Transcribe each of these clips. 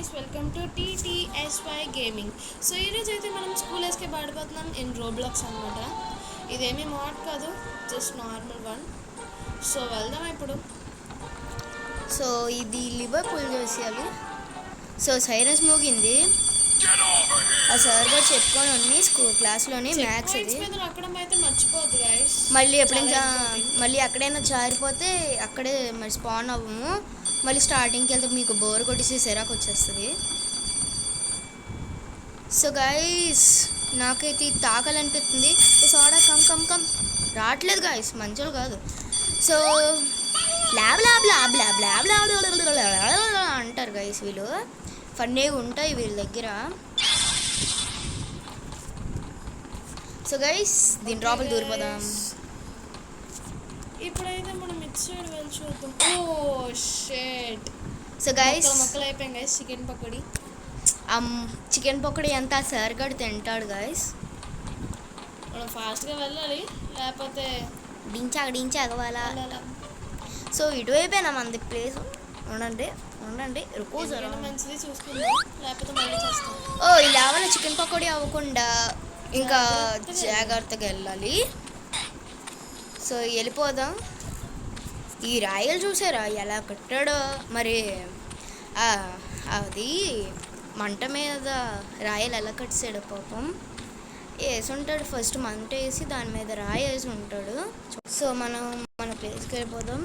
Guys, welcome to TTSY gaming. So ఈరోజు అయితే మనం స్కూల్ ఎస్కేప్ ఆడిపోతున్నాం ఇన్ రోబ్లాక్స్ అనమాట. ఇదేమీ మోడ్ కాదు, జస్ట్ నార్మల్ వన్. సో వెళ్దాం ఇప్పుడు. సో ఇది లివర్పూల్ చేసేయాలి. సో సైరన్స్ మోగింది. ఆ సార్ గారు చెప్పుకొని ఉంది క్లాస్లోని మ్యాథ్స్ అది. అక్కడ అయితే మర్చిపోద్దు గైస్. మళ్ళీ ఎక్కడైనా జారిపోతే అక్కడే మరి స్పాన్ అవ్వము. మళ్ళీ స్టార్టింగ్కి వెళ్తే మీకు బోర్ కొట్టేసి సెరాకు వచ్చేస్తుంది. సో గైస్ నాకైతే తాకాలనిపిస్తుంది. సోడా కమ్ కమ్ కమ్ రావట్లేదు గైస్, మంచోళ్ళు కాదు. So lab lab lab lab lab lab అంటారు గైస్. వీళ్ళు ఫన్నీగా ఉంటాయి వీళ్ళ దగ్గర. సో గైస్ దీని డ్రాపులు దూరిపోదాం. ఇప్పుడైతే మనం ఇటు సైడ్ వెళ్ళి చూద్దాం. Oh shit. సో గైస్ మొక్కలు అయిపోయాం గైస్. చికెన్ పకోడీ అంతా సార్ గడు తింటాడు గైస్. మనం ఫాస్ట్గా వెళ్ళాలి, లేకపోతే డించాగవాలా. సో ఇటువైపోయినా మనది ప్లేస్. ఉండండి మంచిది చూసుకుందాం, లేకపోతే మళ్ళీ చేస్తాం. ఓ ఇలా చికెన్ పకోడీ అవ్వకుండా ఇంకా జాగ్రత్తగా వెళ్ళాలి. సో వెళ్ళిపోదాం. ఈ రాయలు చూసారా ఎలా కట్టాడో. మరి అది మంట మీద రాయలు ఎలా కట్టాడు పాపం. వేసి ఉంటాడు, ఫస్ట్ మంట వేసి దాని మీద రాయి వేసి ఉంటాడు. సో మనం మన ప్లేస్కి వెళ్ళిపోదాం.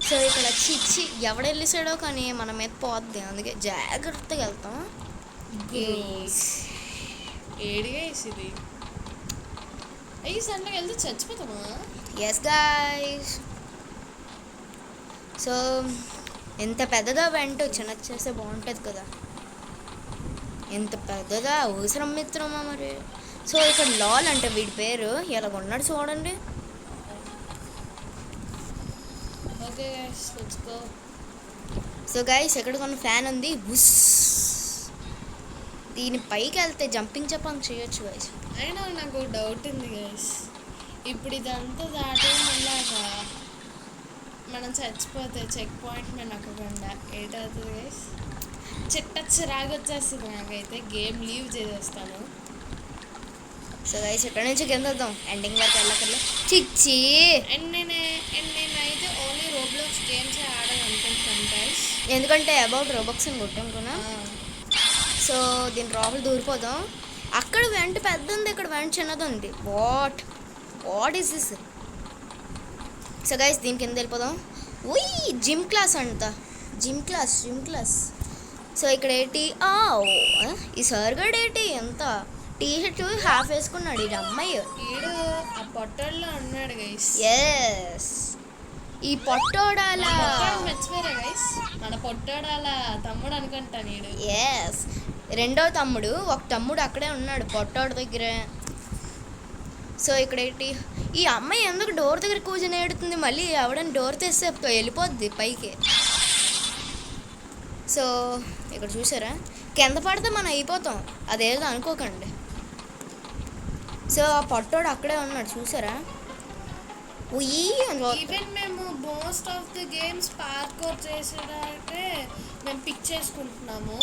సో ఇక్కడ చిచ్చి ఎవడు వెళ్ళేసాడో కానీ మన మీద పోద్ది, అందుకే జాగ్రత్తగా వెళ్తాం. ఏడిగా వేసేది అయ్యి సండగా వెళ్తే చచ్చిపోతామా? Yes guys. సో ఎంత పెద్దదా వెంట చిన్న చేస్తే బాగుంటుంది కదా. ఎంత పెద్దదా అవసరం మిత్రమా మరి. సో ఇక్కడ లాల్ అంటే వీడి పేరు ఎలా ఉన్నాడు చూడండి. Okay guys let's go. So guys ఎక్కడ కొన్న ఫ్యాన్ ఉంది. బుస్ దీని పైకి వెళ్తే జంపింగ్ జంపింగ్ చేయొచ్చు గైస్. అయినా నాకు డౌట్ ఉంది గైస్, ఇప్పుడు ఇదంతా దాటి మళ్ళాగా మనం చచ్చిపోతే చెక్ పాయింట్ మేము అక్కకుండా ఏటవుతుంది గైస్. చిరాగా వచ్చేస్తుంది నాకైతే. గేమ్ లీవ్ చేసేస్తాను. సో గైస్ ఎక్కడి నుంచి కింద వద్దాం, ఎండింగ్ వరకు వెళ్ళకల్లా చిచ్చి. అండ్ నేనైతే ఓన్లీ రోబ్లాక్స్ గేమ్స్ ఆడాలనుకుంటున్నాను గైస్, ఎందుకంటే అబౌట్ రోబాక్స్ అని కొట్టుకున్నా. సో దీని లోపల దూరిపోదాం. అక్కడ వెంట పెద్ద ఉంది, ఇక్కడ వెంట చిన్నది ఉంది. What is this? So guys దీని కింద వెళ్ళిపోదాం. ఉయ్ జిమ్ క్లాస్ అంట. Gym class. సో ఇక్కడ ఏంటి ఈ సార్ గడు ఏంటి ఎంత టీషర్ట్ హాఫ్ వేసుకున్నాడు ఈ అమ్మాయి. ఈడు ఆ పొట్టోళ్ళలో ఉన్నాడు గైస్. ఎస్ ఈ పొట్టోడాల మర్చిపోయారా గైస్, మన పొట్టోడాల తమ్ముడు అనుకుంటా నీడు. ఎస్ రెండో తమ్ముడు. ఒక తమ్ముడు అక్కడే ఉన్నాడు పొట్టోడు దగ్గర. సో ఇక్కడ ఏంటి ఈ అమ్మాయి ఎందుకు డోర్ దగ్గర కూర్చొని ఏడుతుంది. మళ్ళీ ఎవడని డోర్ తెస్తే వెళ్ళిపోద్ది పైకి. సో ఇక్కడ చూసారా కింద పడితే మనం అయిపోతాం, అదేదో అనుకోకండి. సో ఆ పొట్టోడు అక్కడే ఉన్నాడు చూసారా. ఈవెన్ మేము మోస్ట్ ఆఫ్ ది గేమ్స్ పార్కౌర్ చేసేటంటే మేము పిక్ చేసుకుంటున్నాము,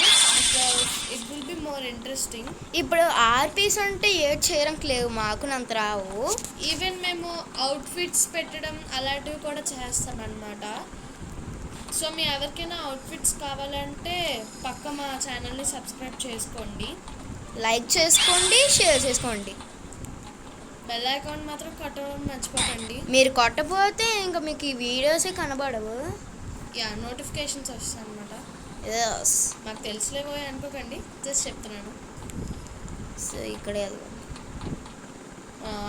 it will be more interesting. ఇప్పుడు ఆర్పీస్ అంటే ఏడ్ చేయడానికి లేవు, మాకు అంత రావు. ఈవెన్ మేము అవుట్ఫిట్స్ పెట్టడం అలాంటివి కూడా చేస్తాం అన్నమాట. సో మీ ఎవరికైనా అవుట్ఫిట్స్ కావాలంటే పక్క మా ఛానల్ని సబ్స్క్రైబ్ చేసుకోండి, లైక్ చేసుకోండి, షేర్ చేసుకోండి. బెల్ ఐకాన్ మాత్రం కొట్టడం మర్చిపోకండి. మీరు కొట్టపోతే ఇంకా మీకు ఈ వీడియోసే కనబడవు. నోటిఫికేషన్స్ వస్తాయి అన్నమాట. మాకు తెలిసిలేవో అనుకోకండి, జస్ట్ చెప్తున్నాను. సో ఇక్కడే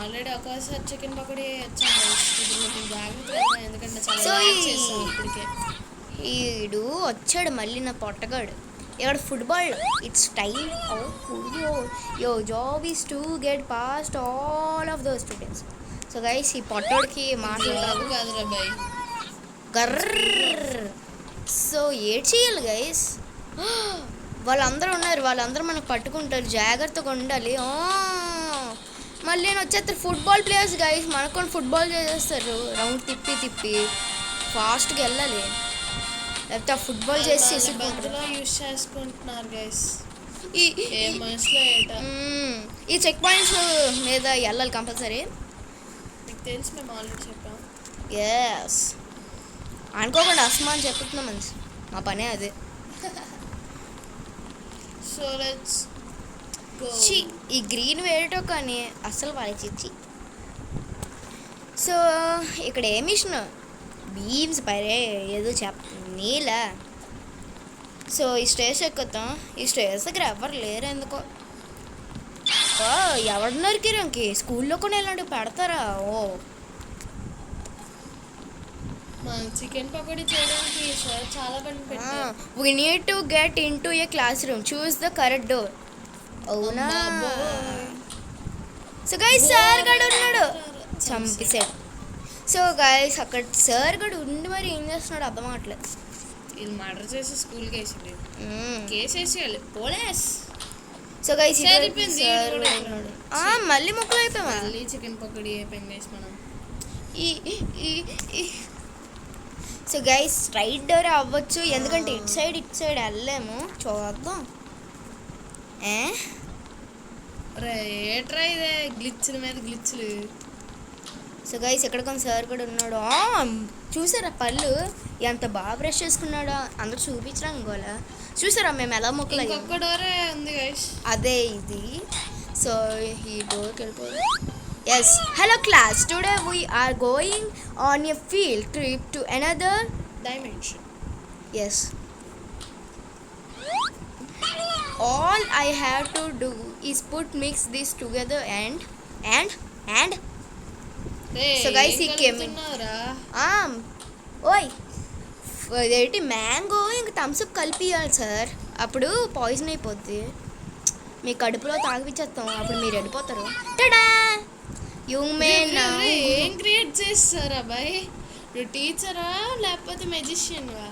ఆల్రెడీ ఒకసారి చికెన్ పకోడీ వచ్చాను. జాగ్రత్త, ఎందుకంటే చాలా ఇప్పటికే ఈడు వచ్చాడు మళ్ళీ నా పొట్టగాడు. ఇక్కడ football it's time. Your job is to get past all of those students. So guys ఈ పొట్టోడికి మాట్లాడాలి కాదురా బాయ్ గర్ర. సో ఏడ్ చేయాలి గైస్. వాళ్ళందరూ ఉన్నారు, వాళ్ళందరూ మనకు పట్టుకుంటారు, జాగ్రత్తగా ఉండాలి. మళ్ళీ నేను వచ్చేస్తారు ఫుట్బాల్ ప్లేయర్స్ గైస్. మనకు ఫుట్బాల్ చేసేస్తారు, రౌండ్ తిప్పి ఫాస్ట్గా వెళ్ళాలి. లేకపోతే ఆ ఫుట్బాల్ చేసి చేసుకుంటారు. బదులో యూస్ చేసుకుంటున్నారు గైస్. ఈ ఏ మనసులో ఏట ఈ చెక్ పాయింట్స్ మీద వెళ్ళాలి కంపల్సరీ. మీకు తెలుసు, మేము ఆల్రెడీ చెప్పాం. ఎస్, అనుకోకుండా అస్మా అని చెప్తున్నాం మంచి, మా పనే అదే. So let's go. ఈ గ్రీన్ వేయటం కానీ అస్సలు వాళ్ళకి. సో ఇక్కడ ఏ మిషన్ బీమ్స్ పరే ఏదో నీలా. సో ఈ స్టేజ్ ఎక్కుతాం. ఈ స్టేజ్ దగ్గర ఎవరు లేరు ఎందుకో. ఎవరు నరికిరంకి స్కూల్లో కూడా ఇలాంటివి పెడతారా? ఓ చికెన్ పకోడీ చేయడానికి సార్ చాలా పని పెట్టారు. We need to get in to A class room, choose the correct door. అవునా? సో గైస్ సార్ గడు ఉన్నాడు, చంపేశాడు. సో గైస్ అక్కడ సార్ గడు ఉండి మరి ఏం చేస్తున్నాడు అర్థం అవట్లేదు. ఇది మర్డర్ చేసి స్కూల్కి వేసింది, కేసు వేసేయాలి పోలీస్. సో గైస్ సరిపోయింది, మళ్ళీ ముక్కలు అయిపోయాం. మళ్ళీ చికెన్ పకోడీ అయిపోయింది గైస్ మనం. సో గైస్ రైట్ డోర్ అవ్వచ్చు, ఎందుకంటే ఇటు సైడ్ వెళ్ళలేము. చూద్దాం. రేట్రా ఇదే గ్లిచ్ల మీద గ్లిచ్లు. సో గైస్ ఎక్కడ కొన్ని సార్ కూడా ఉన్నాడు. చూసారా పళ్ళు ఎంత బాగా బ్రష్ చేసుకున్నాడో, అందరూ చూపించడం గోలా. చూసారా మేము ఎలా మొక్కలు ఒక్క డోరే ఉంది గైస్, అదే ఇది. సో ఈ డోర్కి వెళ్ళిపోదు. Yes, hello class, today we are going on a field trip to another dimension. Yes, all I have to do is mix this together and So guys, he came in. ఓయ్ ఏంటి mango ఇంకా Thums Up కలిపియాలి sir, అప్పుడు poison అయిపోద్ది. మీ కడుపులో తాగిపిచ్చేస్తాం, అప్పుడు మీరు వెళ్ళిపోతారు. Ta-da you may now. ఏం క్రియేట్ చేస్తారా బాయ్? నువ్వు టీచరా లేకపోతే మెజిషియన్వా?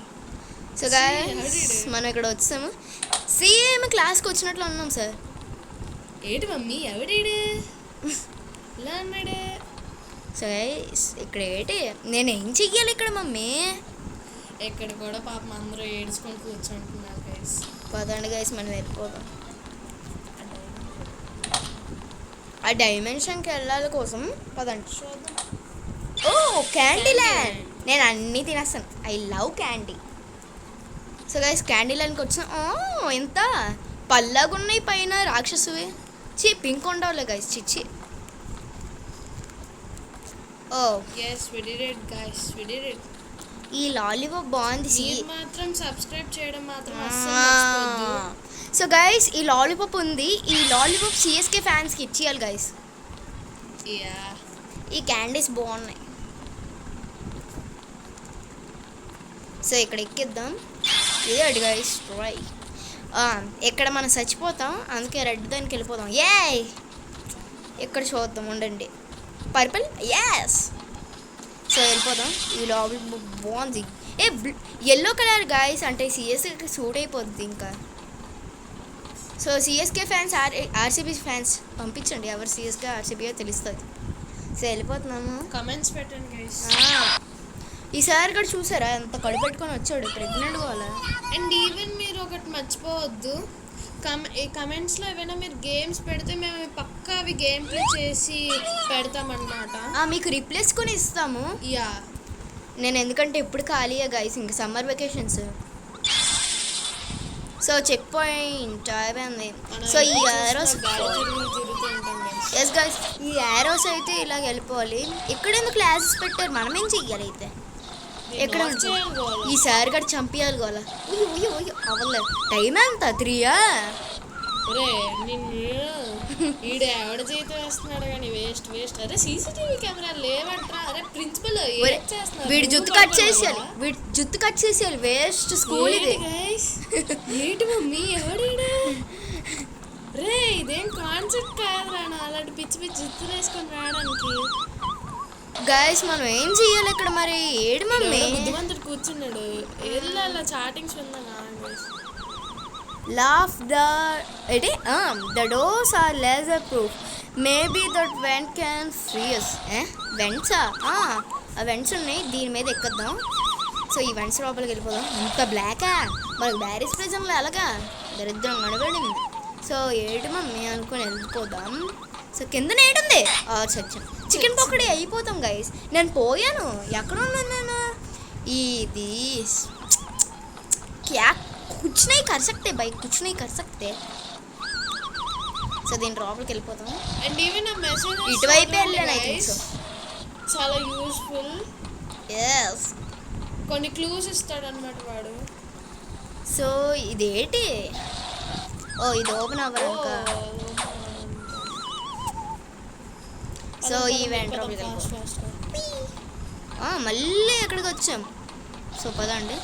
సో గైస్ మనం ఇక్కడ వచ్చాము, సేమ్ క్లాస్కి వచ్చినట్లు ఉన్నాం సార్. ఏంటి మమ్మీ ఎవడీడు ఇలా అన్నాడే? సో గైస్ ఇక్కడ ఏంటి నేనేం చెయ్యాలి ఇక్కడ మమ్మీ? ఇక్కడ కూడా పాపం అందరూ ఏడ్చుకొని కూర్చుంటున్నారు గైస్. పదండి గైస్ మనం వెళ్ళిపోదాం. ఆ డైమెన్షన్కి వెళ్ళాలి కోసం పదండి. ఓ క్యాండీ ల్యాండ్, నేను అన్నీ తినేస్తాను. I love candy. So guys candy ల్యాండ్కి వచ్చాం. ఎంత పల్లాగున్నాయి పైన రాక్షసువి. పింక్ ఉండవులే గైస్, చిచ్చి. ఓ yes we did it guys, we did it. ఈ లాలీపాప్ బాగుంది. మాత్రం సబ్స్క్రైబ్ చేయడం మాత్రం అస్సలు మర్చిపోవద్దు. సో గైస్ ఈ లాలీపాప్ ఉంది, ఈ లాలీపాప్ సిఎస్కే ఫ్యాన్స్కి ఇచ్చేయాలి గైస్. ఈ క్యాండీస్ బాగున్నాయి. సో ఇక్కడ ఎక్కిద్దాం. ఇదే అడి గైస్ ట్రై. ఇక్కడ మనం చచ్చిపోతాం, అందుకే రెడ్ దానికి వెళ్ళిపోదాం. ఇక్కడ చూద్దాం ఉండండి. Purple, yes. సో వెళ్ళిపోదాం. ఈ లాబీ బాగుంది. ఎల్లో కలర్ గాయస్, అంటే సిఎస్కే సూట్ అయిపోద్ది ఇంకా. So CSK fans, RCB fans పంపించండి, ఎవరు సిఎస్కే ఆర్సీబీ తెలుస్తుంది. సో వెళ్ళిపోతున్నాము. కమెంట్స్ పెట్టండి గైస్. ఈసారి కూడా చూసారా ఎంత కడు పెట్టుకొని వచ్చాడు, ప్రెగ్నెంట్ కావాలా. అండ్ ఈవెన్ మీరు ఒకటి మర్చిపోవద్దు, కమెంట్స్లో ఏమైనా మీరు గేమ్స్ పెడితే మేము పక్కా అవి గేమ్ ప్లే చేసి పెడతామన్నమాట. మీకు రిప్లేస్ కొని ఇస్తాము. నేను ఎందుకంటే ఇప్పుడు ఖాళీయే గైస్, ఇంక summer vacations. So checkpoint అయిపోయింది. సో ఈ యారోస్, ఎస్ గైస్ ఈ యారోస్ అయితే ఇలా వెళ్ళిపోవాలి. ఇక్కడ ఎందుకు క్లాసెస్ పెట్టారు, మనం ఏం చెయ్యాలి అయితే? ఎక్కడ ఈసారి కూడా చంపియాలి గోలా. అవ్వలేదు. టైం ఎంత 3 రే నిన్ను ఈడ ఎవడ చేతి వేస్తున్నాడు కానీ వేస్ట్. అరే సీసీటీవీ కెమెరా లేవంటరా. అరే ప్రిన్సిపల్ వీడి జుట్టు కట్ చేసేయాలి. వేస్ట్ స్కూల్ ఇది. ఏంటి మమ్మీ ఎవడీడా? రే ఇదేం కాన్సెప్ట్ కాదురా, అలాంటి పిచ్చి జుత్తులు వేసుకొని రావడానికి. గైస్ మనం ఏం చెయ్యాలి ఇక్కడ మరి? ఏడు మమ్మీ బుద్ధిమంతుడు కూర్చున్నాడు, అలా చాటింగ్స్ విన్నా. Laugh the doors are laser proof, maybe that vent can free us. వెంట్సా? ఆ వెంట్స్ ఉన్నాయి, దీని మీద ఎక్కద్దాం. సో ఈవెంట్స్ లోపలికి వెళ్ళిపోదాం. ఇంత బ్లాకా మనకు బ్యారీస్ ప్రెజెంట్లో ఎలాగా దరిద్రం నడబడింది. సో ఏడు మమ్మీ అనుకొని వెళ్ళిపోదాం. సో కింద నేటుంది చచ్చాం. చికెన్ పకోడీ అయిపోతాం గైస్. నేను పోయాను, ఎక్కడ ఉన్నాను నేను? ఇది క్యా కుచ్ నహీ కర్ సక్తే బై, కుచ్ నహీ కర్ సక్తే. సో దీని లోపలికి వెళ్ళిపోతాం. అండ్ ఈవెన్ ఆ మెసేజ్ ఇటువైపే వెళ్ళాను ఐ థింక్ సో. చాలా యూస్ఫుల్. ఎస్. కొన్ని క్లూస్ ఇస్తాడు అనమాట వాడు. సో ఇదేంటి? ఓ ఇది ఓపెన్ అవ్వక. సో ఈవెంట్ మళ్ళీ ఎక్కడికి వచ్చాం. సో పదండి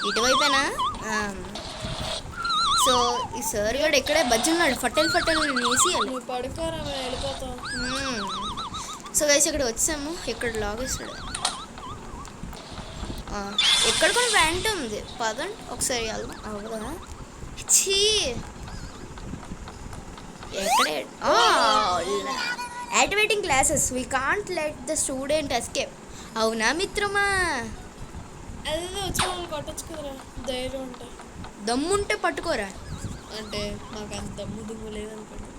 ఇటువైపేనా. సో ఈ సార్ కూడా ఇక్కడే బజ్జున్నాడు. ఫట్టెల్ వేసి నువ్వు పడుకోరా, మేము వెళ్ళిపోతాం. సో గైస్ ఇక్కడ వచ్చాము. ఇక్కడ లాగేస్తాడు. ఎక్కడ కూడా వ్యాంట్ ఉంది. పదండి ఒకసారి వెళ్దాం. అవుదా చీ ఎక్కడే activating classes we can't let the student escape. అవునా మిత్రమా? అదే వచ్చి వాళ్ళు కొట్టచ్చు కదరా, ధైర్యం ఉంటే. దమ్ముంటే పట్టుకోరా. అంటే మాకు అంత దుమ్ము లేదనుకోండి.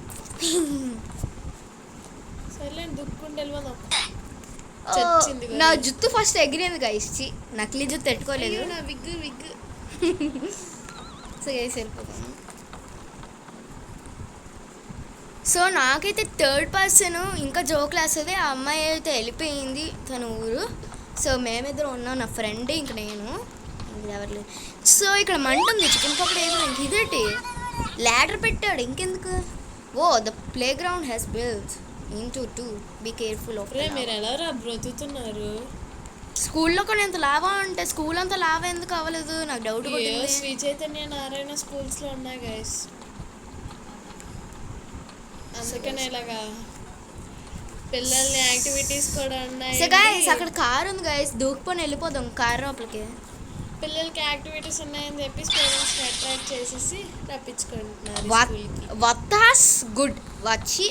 సర్లే దుక్కుంటే వెళ్ళిపోదాం. నా జుత్తు ఫస్ట్ ఎగిరింది గైస్. నకిలీ జుత్తు పెట్టుకోలేదు. నా విగ్ సో గైస్ వెళ్ళిపోతాను. సో నాకైతే థర్డ్ పర్సన్ ఇంకా జో క్లాస్ అదే. ఆ అమ్మాయి అయితే వెళ్ళిపోయింది తన ఊరు. సో మేమిద్దరం ఉన్నాం, నా ఫ్రెండ్ ఇంక నేను, ఎవరు లేదు. సో ఇక్కడ మంట ఉంది. చికెన్ పకోడీ ఏదో ఇంక ఇదేంటి ల్యాడర్ పెట్టాడు ఇంకెందుకు. Oh the play ground has built into 2. Be careful of. మీరు ఎలా బ్రతుకుతున్నారు? స్కూల్లో కూడా ఎంత లాభం అంటే స్కూల్ అంతా లాభం ఎందుకు అవ్వలేదు నాకు డౌట్. శ్రీ చైతన్య నారాయణ స్కూల్స్లో ఉన్నాయి గైస్, అందుకనే ఇలాగా పిల్లల్ని యాక్టివిటీస్ కూడా ఉన్నాయి. సో గైస్ అక్కడ కార్ ఉంది గైస్, దూకుకొని వెళ్ళిపోదాం కార్ లోపలికి. పిల్లలకి యాక్టివిటీస్ ఉన్నాయని చెప్పి పేరెంట్స్ అట్రాక్ట్ చేసేసి రప్పించుకుంటున్నారు. వత్తాస్ గుడ్ వచ్చి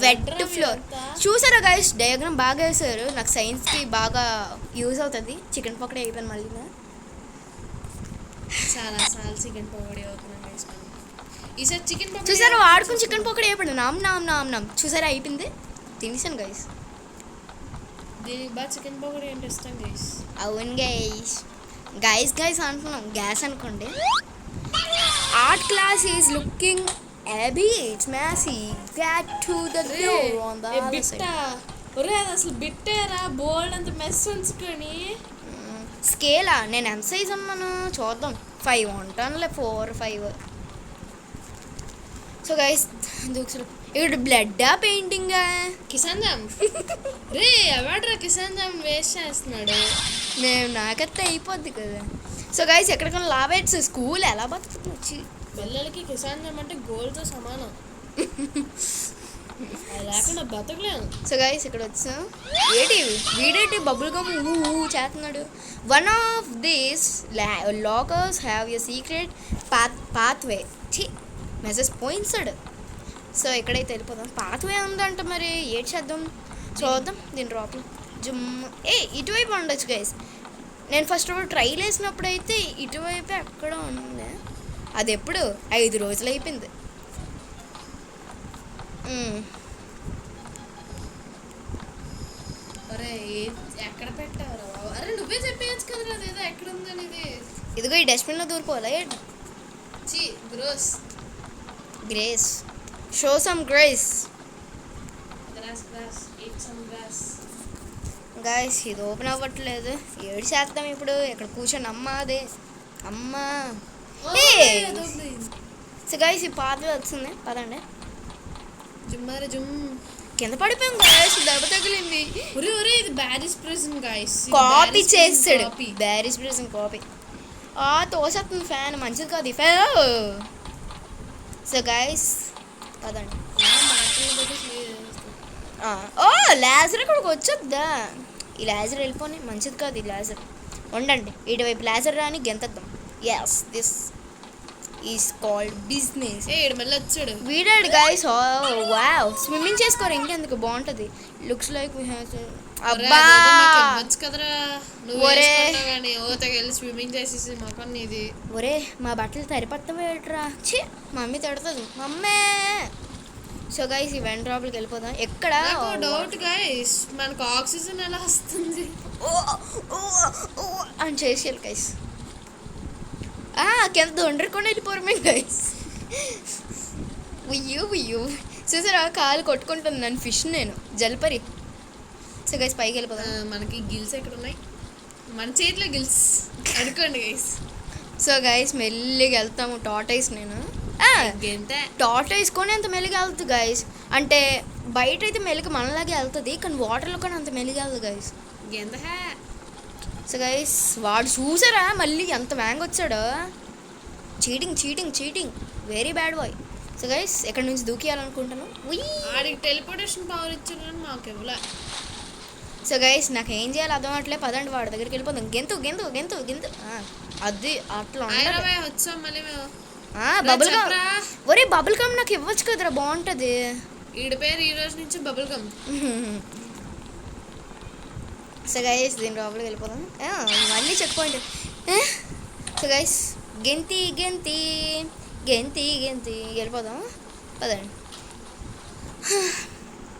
వెట్ ఫ్లోర్ చూసారా గైస్? డయాగ్రామ్ బాగా వేసారు. నాకు సైన్స్కి బాగా యూజ్ అవుతుంది. చికెన్ పకోడీ అయిపోయింది మళ్ళీ. చాలా చికెన్ పకోడీ అవుతున్నాం గైస్. ఈసారి చికెన్ పకోడీ చూసారా? ఆడుకుని చికెన్ పకోడీ అయిపోయింది. నామ్ చూసారా? అయిపోయింది, తినేసాను గైస్. దీనికి బాగా చికెన్ పకోడీ అంటే ఇష్టం గైస్. అవును గైస్ అంటున్నాం, గ్యాస్ అనుకోండి. Art class is looking Abby, it's messy. Get to the door on the other side. ఒరే అది అసలు బిట్టేరా, బోల్డ్ అంత మెస్ ఉంచుకొని. స్కేలా నేను ఎంత సైజ్ ఉన్నాను చూద్దాం. 5 ఉంటానులే, 4, 5. సో గైస్ ఇక్కడ బ్లడ్డా పెయింటింగా? కిసాన్ జామ్ రే ఎవడ్రా కిసాన్ జామ్ వేస్ట్ చేస్తున్నాడు. నాకైతే అయిపోద్ది కదా. సో గైస్ ఎక్కడికైనా లాభేట్స్ స్కూల్ ఎలా బతుకుతుంది వచ్చి. పిల్లలకి కిసాన్ జామ్ అంటే గోల్తో సమానం, అది లేకుండా బతకలేము. సో గైస్ ఇక్కడ వచ్చాం. వీడేటి బబుల్ గమ్ చేస్తున్నాడు. One of these lockers have a secret pathway. Message పోయించాడు. సో ఎక్కడైతే వెళ్ళిపోదాం. పాత్వే ఉందంట, మరి ఏడ్ చేద్దాం చూద్దాం. దీని లోపల ఇటువైపు ఉండొచ్చు గైస్. నేను ఫస్ట్ ఆఫ్ ఆల్ ట్రైల్ వేసినప్పుడు అయితే ఇటువైపు ఎక్కడ ఉంది. అది ఎప్పుడు 5 రోజులు అయిపోయింది. అరే ఎక్కడ పెట్టారు? అరే నువ్వే చెప్పేయచ్చు కదరా అదేదో ఎక్కడ ఉందనేది. ఇదిగో ఈ డస్ట్బిన్లో దూరిపోవాలా? Grace show some grace. Guys ఇది ఓపెన్ అవ్వట్లేదు. ఏడు చేద్దాం ఇప్పుడు. ఇక్కడ కూర్చొని అమ్మా. సో గైస్ ఈ పాత్ర వచ్చింది, పదండి. కింద పడిపోయాం గైస్, దెబ్బ తగిలింది. ఒరే ఇది బ్యారిస్ ప్రిజన్ గైస్. కాపీ చేస్తాడు. బ్యారిస్ ప్రిజన్ కాపీ. తోసేస్తుంది ఫ్యాన్, మంచిది కాదు ఈ ఫ్యాన్. సో గైస్ పదండి. లేజర్ ఇక్కడికి వచ్చొద్దా? ఈ లేజర్ వెళ్ళిపోయి మంచిది కాదు. ఈ లేజర్ ఉండండి, ఇటువైపు లేజర్ రాని గెంతద్దాం. Yes this is called business. ఏడు మళ్ళీ వచ్చాడు వీడాడు గైస్. వావ్, స్విమ్మింగ్ చేసుకోరు ఇంకెందుకు, బాగుంటుంది. లుక్స్ లైక్ అబ్బా ఇవ్వచ్చు కదరా నువ్వు ఒరే. వేసుకుంటావు కానీ ఓతకి వెళ్ళి స్విమ్మింగ్ చేసేసి మొఖం నీది. ఒరే మా బట్టలు తరిపట్టవేట్రా, ఛీ మమ్మీ తిడుతుంది మమ్మీ. సో గైస్ ఈ వెంట లోపలికి వెళ్ళిపోదాం. ఎక్కడ డౌట్ గైస్ మనకు ఆక్సిజన్ ఎలా వస్తుంది అని చేసేయాలి గైస్. కింద దొండరకుండా వెళ్ళిపోరు మేము గైస్. ఉయ్యు చూసారా కాలు కొట్టుకుంటుంది నన్ను ఫిష్ నేను జల్పరి. సో గైస్ పైకి వెళ్ళిపోదాం. మనకి గిల్స్ ఎక్కడ ఉన్నాయి, మన చేతిలో గిల్స్ అనుకోండి గైస్. సో గైస్ మెల్లిగా వెళ్తాము. టాటైస్ నేను గెంతే టాటైస్ కొని అంత మెల్లిగా వెళ్తుంది గైస్. అంటే బయట అయితే మెల్లిగా మనలాగే వెళ్తుంది, కానీ వాటర్లో కానీ అంత మెల్లిగా వెళ్తుంది గైస్. గెంత సో గైస్ వాడు చూసారా మళ్ళీ ఎంత వ్యాంగ్ వచ్చాడో. Cheating very bad boy. So guys ఎక్కడి నుంచి దూకియాలనుకుంటాను. ఆడికి టెలిపోర్టేషన్ పవర్ ఇచ్చాడు కానీ మాకు ఇవ్వలే. సో గైస్ నాకు ఏం చేయాలి అర్థం అట్లే, పదండి వాడి దగ్గరికి వెళ్ళిపోదాం. గెంతు అది అట్లా వచ్చాం మళ్ళీ మేము. Bubble gum. ఒరే బబుల్ గమ్ నాకు ఇవ్వచ్చు కదరా, బాగుంటుంది. ఈడి పేరు ఈ రోజు నుంచి బబుల్ గమ్. సో గైస్ దీని లోపలికి వెళ్ళిపోదాం. మళ్ళీ చెక్ పాయింట్. సో గైస్ గెంతి వెళ్ళిపోదాం పదండి.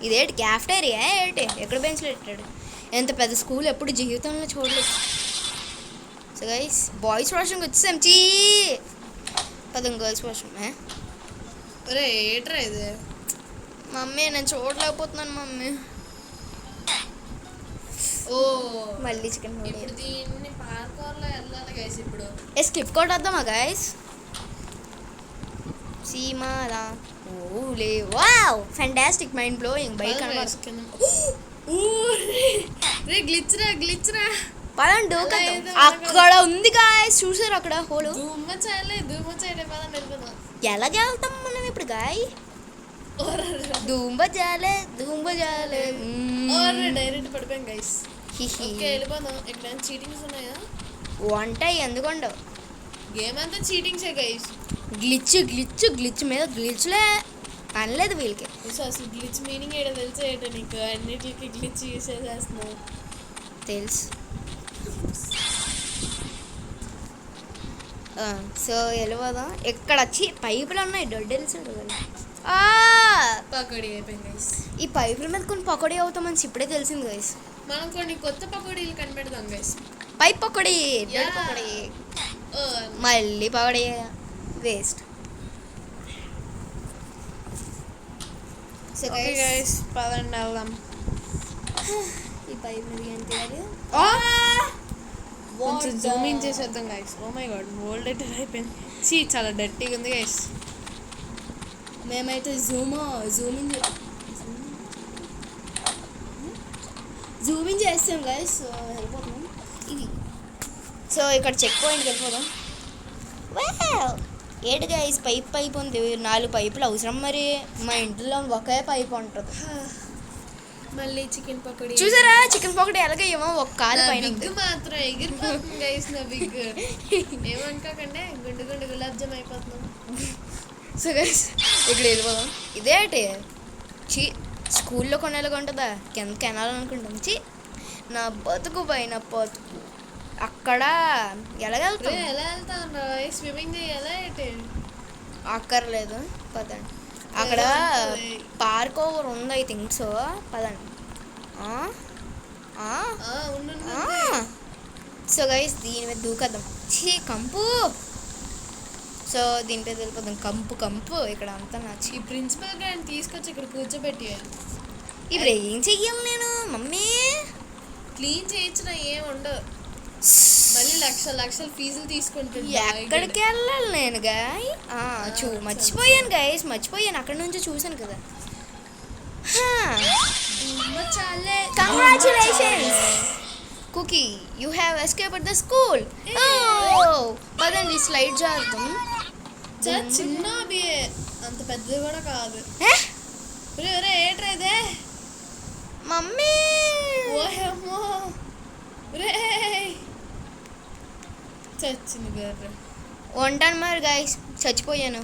ఇదేంటి క్యాఫ్టేరియా ఏంటి, ఎక్కడ బెంచ్లో పెట్టాడు. ఎంత పెద్ద స్కూల్ ఎప్పుడు జీవితంలో చూడలేదు. సో గైస్ బాయ్స్ వాష్రూమ్కి వచ్చేసాం. పదం గర్ల్స్ వాష్రూమ్. ఒరే ఏట్రా ఇది మమ్మీ నేను చూడలేకపోతున్నాను మమ్మీ. ఓ మళ్ళీ చికెన్ ఇప్పుడు దీన్ని పార్కోర్లో వెళ్ళాలి గైస్. ఇప్పుడు స్కిప్ కోట్ వద్దామా గైస్. సీమారా ఓలే wow fantastic mind blowing bike గ్లిచ్రా పదండి అక్కడ ఉంది గాయస్. చూసారు అక్కడ హోలు. దుమ్మ చాలే పదండి వెళ్ళిపోదాం. ఎలాగ వెళ్తాం మనం ఇప్పుడు గాయ్. దుంబజాలే డైరెక్ట్ పడిపోయాం గైస్. వెళ్ళిపోదాం. ఇక్కడ చీటింగ్స్ ఉన్నాయా? వంట ఎందుకుండవు. గేమ్ అంతా చీటింగ్సే గైస్. గ్లిచ్ మీద గ్లిచ్లే అనలేదు వీళ్ళకి. అసలు గ్లిచ్ మీనింగ్ ఏదో తెలుసా ఏటో నీకు? అన్నిటికి గ్లిచ్ యూస్ చేస్తున్నావు తెలుసు. సో వెళ్ళిపోదాం. ఎక్కడ వచ్చి పైపులు ఉన్నాయి డొడ్డెల్సాడు పకోడీ అయిపోయింది గైస్. ఈ పైపుల మీద కొన్ని పకోడీ అవుతామని ఇప్పుడే తెలిసింది గైస్. మనం కొన్ని కొత్త పకోడీలు కనిపెడదాం గైస్. పైప్ పకోడీ మళ్ళీ పకోడీ వేస్ట్. గైస్ పదండి వెళ్దాం. ఈ పైప్ మీద ఎంత కొంచెం జూమ్ ఇన్ చేసేద్దాం guys. Oh my god old అయిపోయింది. చాలా డర్టీగా ఉంది గైస్. మేమైతే జూమ్ ఇన్ చేస్తాం గైస్. వెళ్ళిపోతున్నాం ఇది. సో ఇక్కడ చెక్ పాయింట్కి వెళ్ళిపోదాం. ఏడు గైస్ పైప్ ఉంది. 4 పైపులు అవసరం మరి. మా ఇంట్లో ఒకే పైప్ ఉంటుంది. మళ్ళీ చికెన్ పకోడీ చూసారా చికెన్ పకోడీ ఎలాగ ఏమో ఒక కాలు పైన మాత్రం ఎగిరిపోతుంది గైస్. నా బిగ్ ఏమనుకోకండి గుండు గులాబ్ జామ్ అయిపోతున్నాం. సో గైస్ ఇక్కడ వెళ్ళిపోదాం. ఇదేంటి స్కూల్లో కొనేలాగా ఉంటుందా? కిందకి వెళ్ళాలనుకుంటాం. నా బతుకు పైన బతుకు. అక్కడ ఎలా వెళ్తాం స్విమ్మింగ్ చేయాలా ఏంటి? అక్కర్లేదు పదండి. అక్కడ పార్క్ ఓవర్ ఉంది ఐ థింక్ సో. పదండి. సో గైస్ దీని మీద దూకద్దాం. కంపు. సో దీనిపై వెళ్ళిపోదాం. కంపు ఇక్కడ అంతా నచ్చి. ఈ ప్రిన్సిపల్ గారిని తీసుకొచ్చి ఇక్కడ కూర్చోబెట్టి ఇప్పుడు ఏం చెయ్యాలి నేను మమ్మీ? క్లీన్ చేయించిన ఏం ఉండవు. మళ్ళీ లక్షల ఫీజులు తీసుకుంటుంది. ఎక్కడికి వెళ్ళాలి నేను గాయ్? మర్చిపోయాను అక్కడ నుంచి చూసాను కదా. Congratulations cookie, you have escaped the school. పదండి స్లైడ్ చేద్దాం. చిన్న అంత పెద్దది కూడా కాదు. ఏట్రా ఇదే మమ్మీ? ఓహమ్మో రే చచ్చింది గర్ర. ఉంటాను మరి గైస్, చచ్చిపోయాను.